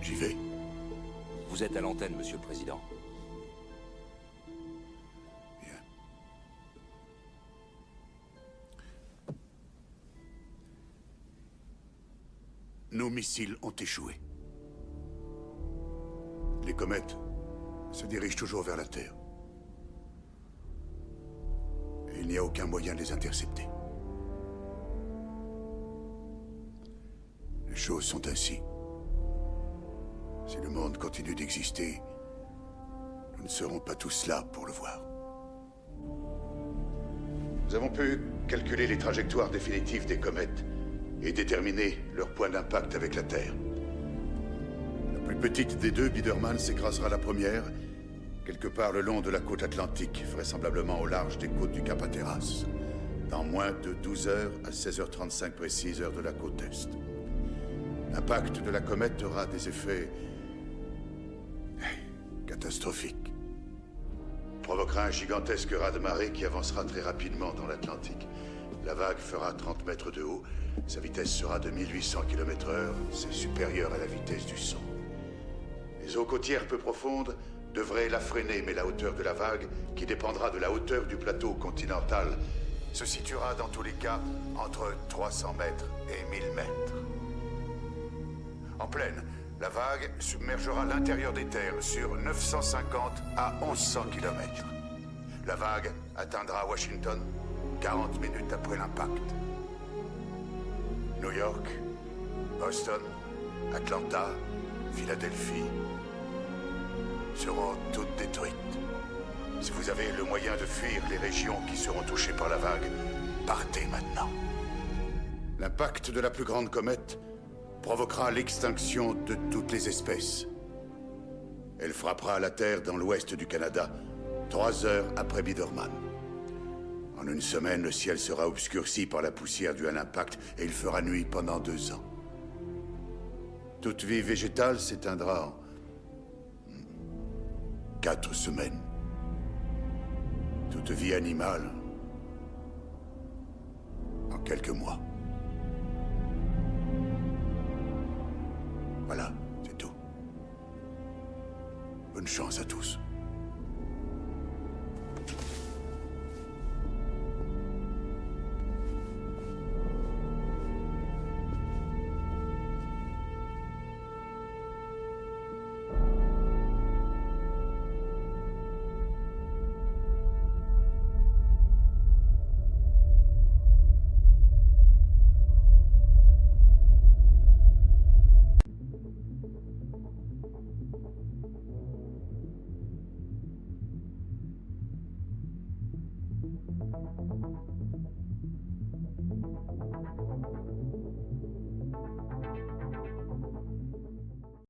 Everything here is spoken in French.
J'y vais. Vous êtes à l'antenne, Monsieur le Président. Bien. Nos missiles ont échoué. Les comètes se dirigent toujours vers la Terre. Et il n'y a aucun moyen de les intercepter. Les choses sont ainsi. Si le monde continue d'exister, nous ne serons pas tous là pour le voir. Nous avons pu calculer les trajectoires définitives des comètes et déterminer leur point d'impact avec la Terre. La plus petite des deux, Biedermann, s'écrasera la première, quelque part le long de la côte atlantique, vraisemblablement au large des côtes du Cap Hatteras, dans moins de 12 heures à 16h35 précise, heure de la côte Est. L'impact de la comète aura des effets catastrophique. Provoquera un gigantesque raz-de-marée qui avancera très rapidement dans l'Atlantique. La vague fera 30 mètres de haut. Sa vitesse sera de 1800 km/h. C'est supérieur à la vitesse du son. Les eaux côtières peu profondes devraient la freiner, mais la hauteur de la vague, qui dépendra de la hauteur du plateau continental, se situera dans tous les cas entre 300 mètres et 1000 mètres. En pleine, la vague submergera l'intérieur des terres sur 950 à 1100 km. La vague atteindra Washington 40 minutes après l'impact. New York, Boston, Atlanta, Philadelphie seront toutes détruites. Si vous avez le moyen de fuir les régions qui seront touchées par la vague, partez maintenant. L'impact de la plus grande comète provoquera l'extinction de toutes les espèces. Elle frappera la Terre dans l'ouest du Canada, 3 heures après Biedermann. En une semaine, le ciel sera obscurci par la poussière due à l'impact et il fera nuit pendant 2 ans. Toute vie végétale s'éteindra en 4 semaines. Toute vie animale en quelques mois. Voilà, c'est tout. Bonne chance à tous.